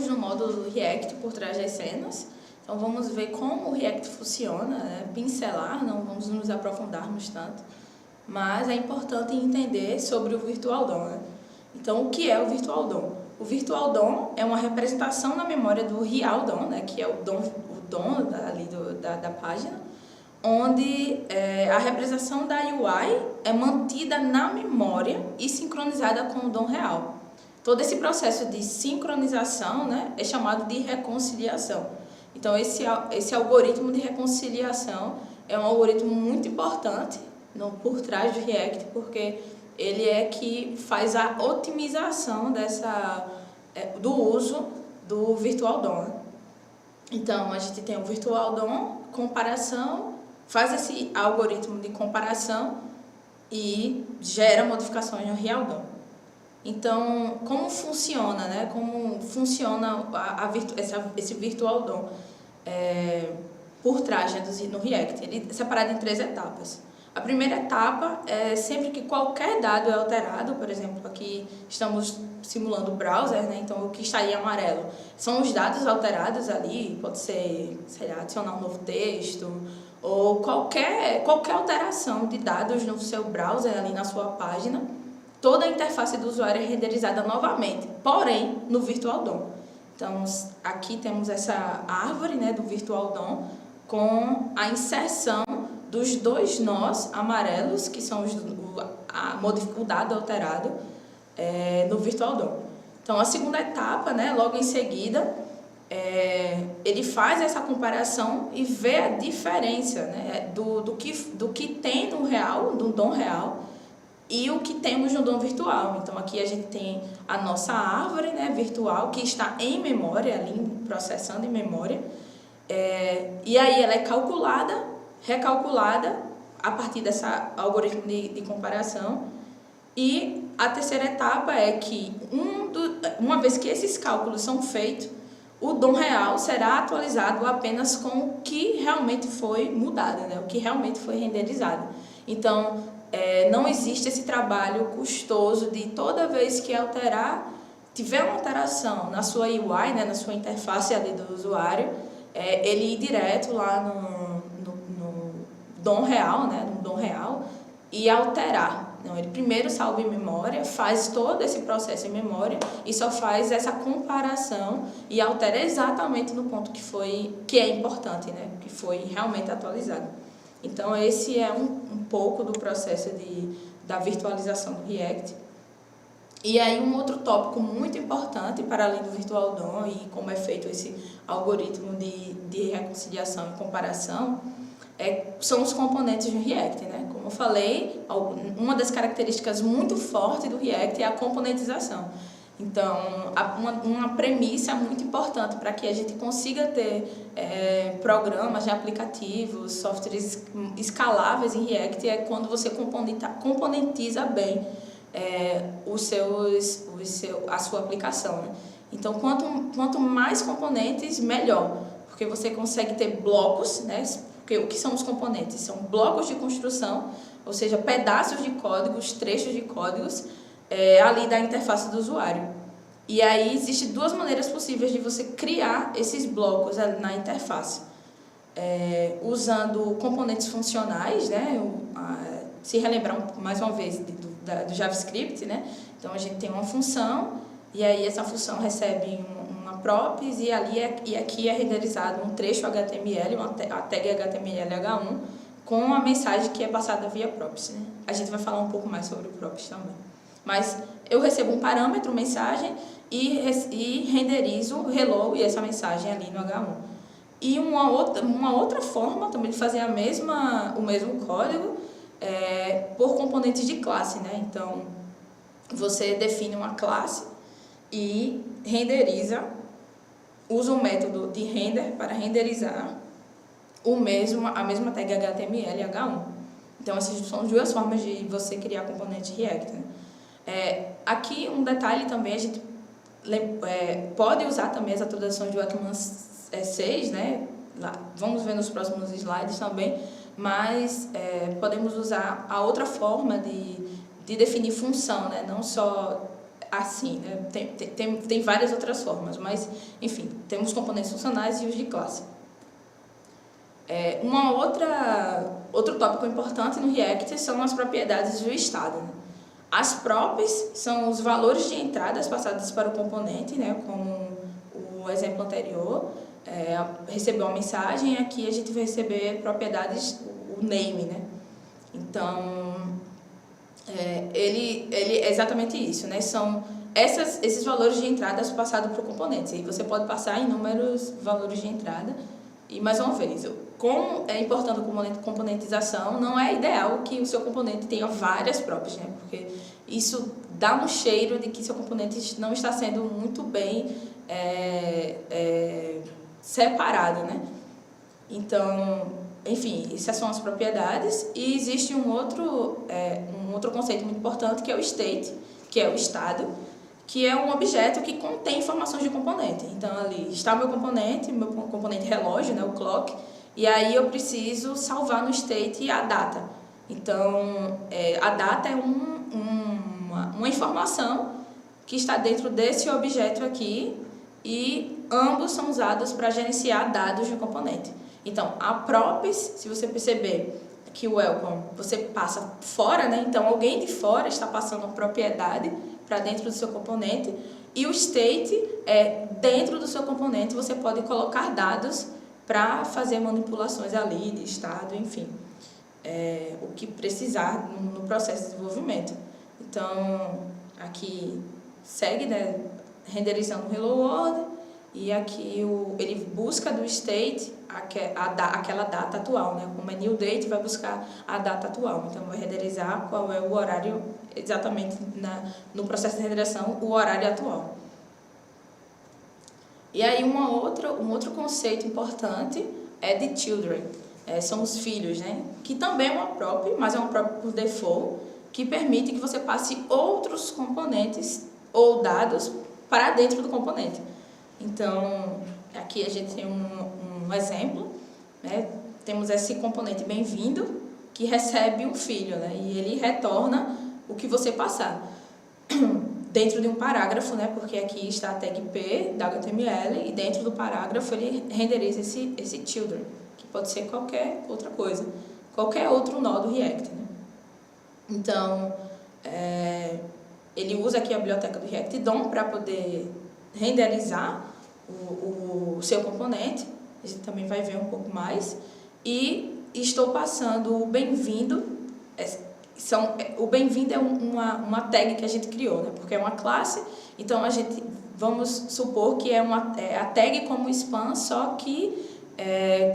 entraremos no módulo do React por trás das cenas. Então vamos ver como o React funciona, né? Pincelar, não vamos nos aprofundarmos tanto, mas é importante entender sobre o Virtual DOM, né? Então o que é o Virtual DOM? O Virtual DOM é uma representação na memória do Real DOM, né? Que é o DOM ali da página, onde a representação da UI é mantida na memória e sincronizada com o DOM real. Todo esse processo de sincronização, né, é chamado de reconciliação. Então, esse algoritmo de reconciliação é um algoritmo muito importante por trás do React, porque ele é que faz a otimização do uso do Virtual DOM. Então, a gente tem o Virtual DOM, comparação, faz esse algoritmo de comparação e gera modificações no Real DOM. Então, como funciona, né? Como funciona esse Virtual DOM por trás, né, no React? Ele é separado em 3 etapas. A primeira etapa é sempre que qualquer dado é alterado, por exemplo, aqui estamos simulando o browser, né? Então o que está em amarelo são os dados alterados ali, pode ser, sei lá, adicionar um novo texto, ou qualquer alteração de dados no seu browser, ali na sua página. Toda a interface do usuário é renderizada novamente, porém no Virtual DOM. Então, aqui temos essa árvore, né, do Virtual DOM com a inserção dos 2 nós amarelos, que são o dado alterado no Virtual DOM. Então, a segunda etapa, né, logo em seguida, ele faz essa comparação e vê a diferença, né, do que tem no real, do DOM real, e o que temos no DOM virtual. Então, aqui a gente tem a nossa árvore, né, virtual, que está em memória, ali processando em memória. E aí ela é recalculada a partir desse algoritmo de comparação. E a terceira etapa é que, uma vez que esses cálculos são feitos, o DOM real será atualizado apenas com o que realmente foi mudado, né, o que realmente foi renderizado. Então, não existe esse trabalho custoso de toda vez que tiver uma alteração na sua UI, né, na sua interface ali do usuário, ele ir direto lá no DOM real, né, no DOM real, e alterar. Não, ele primeiro salva em memória, faz todo esse processo em memória e só faz essa comparação e altera exatamente no ponto que é importante, né, que foi realmente atualizado. Então, esse é um pouco do processo da virtualização do React. E aí, um outro tópico muito importante, para além do Virtual DOM e como é feito esse algoritmo de reconciliação e comparação, são os componentes do React, né? Como eu falei, uma das características muito fortes do React é a componentização. Então, uma premissa muito importante para que a gente consiga ter programas, aplicativos, softwares escaláveis em React é quando você componentiza bem a sua aplicação, né? Então, quanto mais componentes, melhor, porque você consegue ter blocos, né? Porque o que são os componentes? São blocos de construção, ou seja, pedaços de códigos, trechos de códigos, ali da interface do usuário. E aí existem 2 maneiras possíveis de você criar esses blocos na interface. Usando componentes funcionais, né? Se relembrar mais uma vez do JavaScript, né? Então a gente tem uma função e aí essa função recebe uma props e aqui é renderizado um trecho HTML, a tag HTML H1 com a mensagem que é passada via props, né? A gente vai falar um pouco mais sobre o props também. Mas eu recebo um parâmetro, mensagem, e renderizo hello e essa mensagem ali no H1. E uma outra forma também de fazer o mesmo código por componentes de classe, né? Então, você define uma classe e renderiza, usa o método de render para renderizar a mesma tag HTML H1. Então, essas são 2 formas de você criar componente React, né? Aqui um detalhe também, a gente pode usar também as atualizações do ECMAScript 6, né? Vamos ver nos próximos slides também, mas podemos usar a outra forma de definir função, né? Não só assim, né? Tem várias outras formas, mas, enfim, temos componentes funcionais e os de classe. Outro tópico importante no React são as propriedades do estado, né? As props são os valores de entradas passados para o componente, né? Como o exemplo anterior, recebeu uma mensagem, aqui a gente vai receber propriedades, o name, né? Então, ele é exatamente isso, né? São esses valores de entradas passados para o componente. E você pode passar inúmeros valores de entrada. E, mais uma vez, como é importante a componentização, não é ideal que o seu componente tenha várias props, né? Porque isso dá um cheiro de que seu componente não está sendo muito bem separado, né? Então, enfim, essas são as propriedades. E existe um outro conceito muito importante, que é o state, que é o estado, que é um objeto que contém informações de componente. Então, ali está o meu componente relógio, né, o clock, e aí eu preciso salvar no state a data. Então, a data é uma informação que está dentro desse objeto aqui, e ambos são usados para gerenciar dados de componente. Então, a props, se você perceber que o welcome você passa fora, né? Então, alguém de fora está passando uma propriedade para dentro do seu componente, e o state dentro do seu componente você pode colocar dados para fazer manipulações ali de estado, enfim, o que precisar no processo de desenvolvimento. Então, aqui segue, né, renderizando o Hello World, e aqui ele busca do state aquela data atual, né? Como é new date, vai buscar a data atual. Então, vai renderizar qual é o horário exatamente no processo de renderização, o horário atual. E aí, um outro conceito importante é de children. São os filhos, né? Que também é uma prop, mas é uma prop por default, que permite que você passe outros componentes ou dados para dentro do componente. Então, aqui a gente tem um exemplo, né? Temos esse componente bem-vindo, que recebe um filho, né? E ele retorna o que você passar dentro de um parágrafo, né? Porque aqui está a tag P da HTML, e dentro do parágrafo ele renderiza esse children, que pode ser qualquer outra coisa, qualquer outro nó do React, né? Então, ele usa aqui a biblioteca do React DOM para poder renderizar o seu componente. A gente também vai ver um pouco mais. E estou passando o bem-vindo. O bem-vindo é uma tag que a gente criou, né? Porque é uma classe. Então, vamos supor que é a tag como spam, só que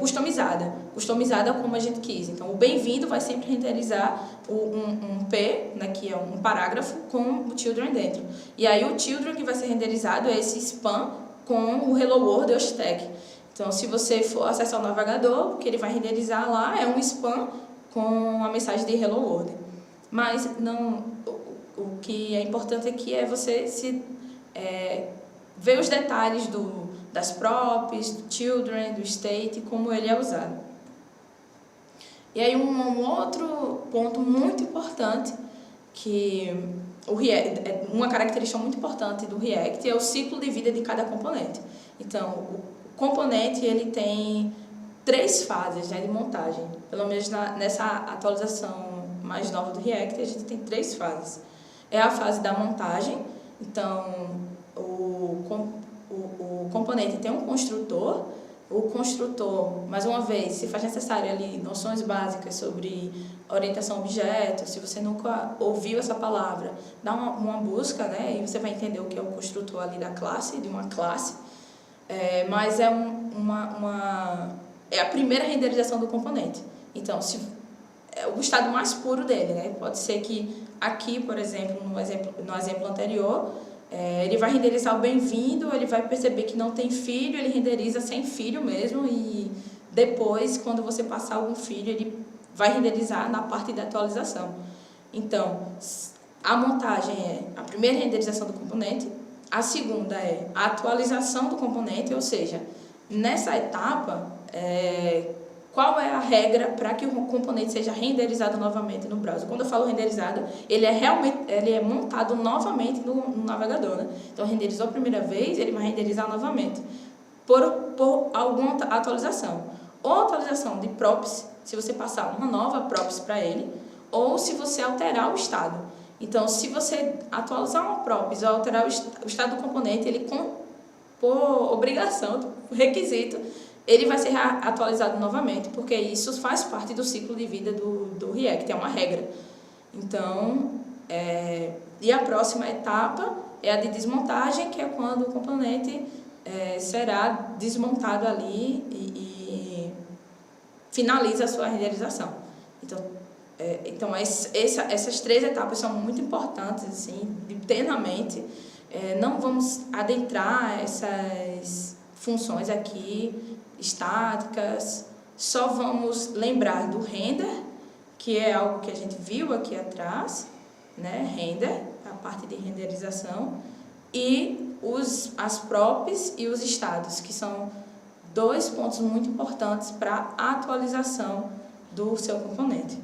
customizada como a gente quis. Então, o bem-vindo vai sempre renderizar um P, né, que é um parágrafo, com o children dentro. E aí, o children que vai ser renderizado é esse spam com o Hello World hashtag. Então, se você for acessar o navegador, o que ele vai renderizar lá é um spam com a mensagem de Hello World. Mas o que é importante aqui é você ver os detalhes das props, do children, do state, como ele é usado. E aí, um outro ponto muito importante, que uma característica muito importante do React é o ciclo de vida de cada componente. Então, o componente ele tem 3 fases, né, de montagem. Pelo menos nessa atualização mais nova do React, a gente tem 3 fases. É a fase da montagem. Então, o componente tem um construtor. O construtor, mais uma vez, se faz necessário ali noções básicas sobre orientação a objeto, se você nunca ouviu essa palavra, dá uma busca, né, e você vai entender o que é o construtor ali da classe, de uma classe. Mas é a primeira renderização do componente. Então, é o estado mais puro dele, né? Pode ser que aqui, por exemplo, no exemplo anterior, ele vai renderizar o bem-vindo, ele vai perceber que não tem filho, ele renderiza sem filho mesmo, e depois, quando você passar algum filho, ele vai renderizar na parte da atualização. Então, a montagem é a primeira renderização do componente, a segunda é a atualização do componente, ou seja, nessa etapa, qual é a regra para que o componente seja renderizado novamente no browser? Quando eu falo renderizado, ele é montado novamente no navegador, né? Então, renderizou a primeira vez, ele vai renderizar novamente por alguma atualização. Ou atualização de props, se você passar uma nova props para ele, ou se você alterar o estado. Então, se você atualizar uma props ou alterar o estado do componente, ele por obrigação, por requisito, ele vai ser atualizado novamente, porque isso faz parte do ciclo de vida do React, é uma regra. Então, e a próxima etapa é a de desmontagem, que é quando o componente será desmontado ali e finaliza a sua renderização. Então essas 3 etapas são muito importantes, assim, de ter na mente. Não vamos adentrar essas funções aqui estáticas, só vamos lembrar do render, que é algo que a gente viu aqui atrás, né? Render, a parte de renderização, e as props e os estados, que são 2 pontos muito importantes para a atualização do seu componente.